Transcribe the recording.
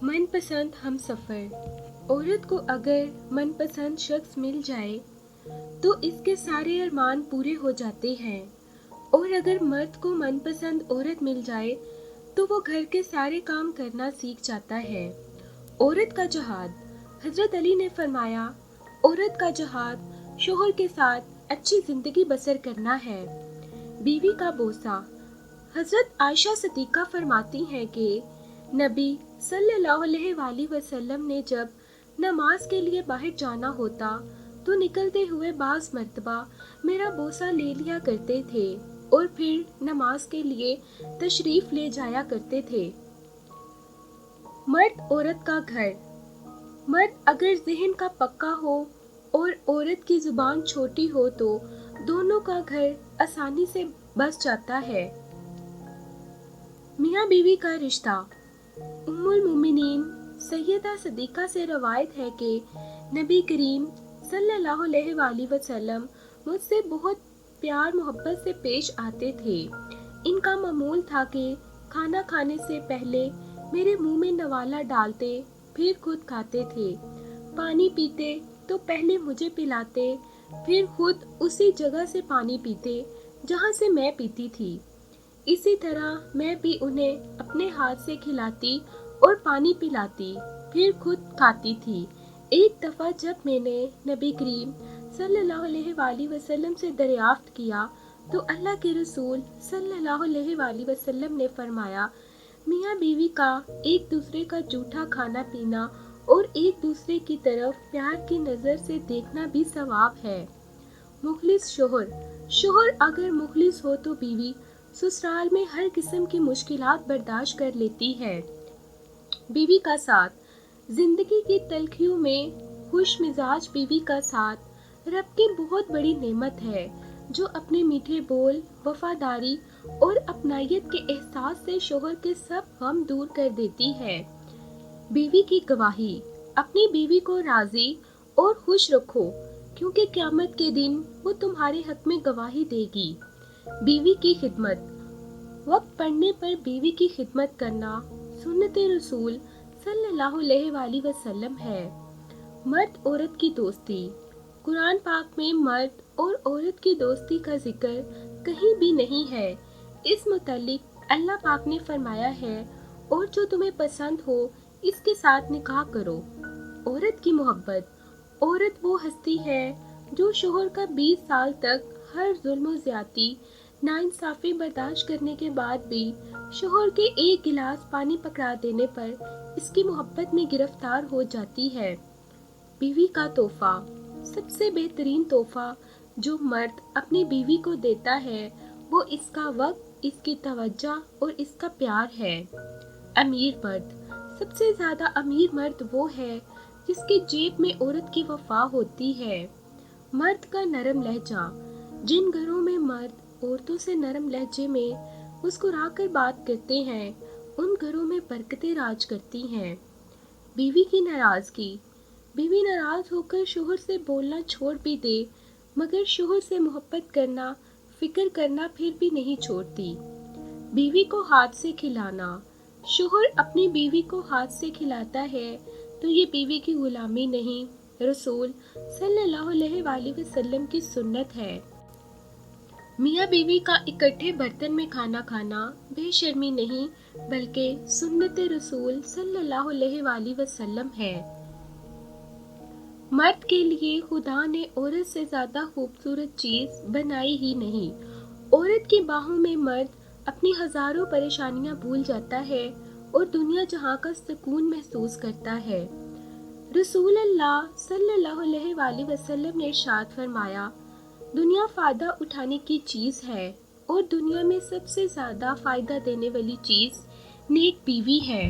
من पसंद हम सफ़र। औरत को अगर मनपसंद शख्स मिल जाए तो इसके सारे अरमान पूरे हो जाते हैं, और अगर मर्द को मनपसंद औरत मिल जाए तो वो घर के सारे काम करना सीख जाता है। औरत का जहाद। हज़रत अली ने फरमाया, औरत का जहाद शोहर के साथ अच्छी ज़िंदगी बसर करना है। बीवी का बोसा। हज़रत आयशा सिद्दीक़ा फरमाती हैं कि नबी सल्लल्लाहु अलैहि वसल्लम ने जब नमाज के लिए बाहर जाना होता तो निकलते हुए बाज़ मर्तबा मेरा बोसा ले लिया करते थे और फिर नमाज के लिए तशरीफ़ ले जाया करते थे। मर्द औरत का घर। मर्द अगर ज़हन का पक्का हो और औरत की ज़ुबान छोटी हो तो दोनों का घर आसानी से बस जाता है। मियाँ बीवी का रिश्ता। उम्मुल मोमिनीन सैयदा सदीक़ा से रवायत है कि नबी करीम सल्लल्लाहु अलैहि वसल्लम मुझसे बहुत प्यार मोहब्बत से पेश आते थे। इनका मामूल था कि खाना खाने से पहले मेरे मुंह में नवाला डालते, फिर खुद खाते थे। पानी पीते तो पहले मुझे पिलाते, फिर खुद उसी जगह से पानी पीते जहाँ से मैं पीती थी। इसी तरह मैं भी उन्हें अपने हाथ से खिलाती और पानी पिलाती, फिर खुद खाती थी। एक दफ़ा जब मैंने नबी करीम सल्लल्लाहु अलैहि वसल्लम से दरियाफ्त किया तो अल्लाह के रसूल सल्लल्लाहु अलैहि वसल्लम ने फरमाया, मियाँ बीवी का एक दूसरे का जूठा खाना पीना और एक दूसरे की तरफ प्यार की नज़र से देखना भी सवाब है। मुखलिस शोहर। शोहर अगर मुखलिस हो तो बीवी ससुराल में हर किस्म की मुश्किलात बर्दाश्त कर लेती है। बीवी का साथ। जिंदगी की तलखियों में खुश मिजाज बीवी का साथ रब की बहुत बड़ी नेमत है, जो अपने मीठे बोल, वफादारी और अपनायत के एहसास से शोहर के सब गम दूर कर देती है। बीवी की गवाही। अपनी बीवी को राजी और खुश रखो, क्योंकि क़यामत के दिन वो तुम्हारे हक में गवाही देगी। बीवी की खिदमत। वक्त पड़ने पर बीवी की खिदमत करना सुन्नत रसूल सल्लल्लाहु अलैहि वसल्लम है। मर्द औरत की दोस्ती। कुरान पाक में मर्द और औरत की दोस्ती का जिक्र कहीं भी नहीं है। इस मुतालिक अल्लाह पाक ने फरमाया है, और जो तुम्हें पसंद हो इसके साथ निकाह करो। औरत की मोहब्बत। औरत वो हस्ती है जो शोहर का 20 साल तक हर जुल्म ज़्यादती नाइंसाफ़ी बर्दाश्त करने के बाद भी शोहर के एक गिलास पानी पकड़ा देने पर इसकी मोहब्बत में गिरफ्तार हो जाती है। बीवी का तोहफा। सबसे बेहतरीन तोहफा जो मर्द अपनी बीवी को देता है वो इसका वक्त, इसकी तवज्जो और इसका प्यार है। अमीर मर्द। सबसे ज़्यादा अमीर मर्द वो है जिसकी जेब में औरत की वफा होती है। मर्द का नरम लहजा। जिन घरों में मर्द औरतों से नरम लहजे में मुस्कुराकर बात करते हैं, उन घरों में बरकतें राज करती हैं। बीवी की नाराज़गी। बीवी नाराज़ होकर शोहर से बोलना छोड़ भी दे, मगर शोहर से मोहब्बत करना, फिक्र करना फिर भी नहीं छोड़ती। बीवी को हाथ से खिलाना। शोहर अपनी बीवी को हाथ से खिलाता है तो ये बीवी की गुलामी नहीं, रसूल सल्लल्लाहु अलैहि वसल्लम की सुन्नत है। मियाँ बीवी का इकट्ठे बर्तन में खाना खाना बेशर्मी नहीं, बल्कि सुन्नत रसूल सल्लल्लाहु अलैहि वसल्लम है। मर्द के लिए खुदा ने औरत से ज़्यादा खूबसूरत चीज़ बनाई ही नहीं। औरत की बाहों में मर्द अपनी हज़ारों परेशानियाँ भूल जाता है और दुनिया जहाँ का सुकून महसूस करता है। रसूल अल्लाह सल्लल्लाहु अलैहि वसल्लम ने इरशाद फरमाया, दुनिया फ़ायदा उठाने की चीज़ है और दुनिया में सबसे ज़्यादा फ़ायदा देने वाली चीज़ नेक बीवी है।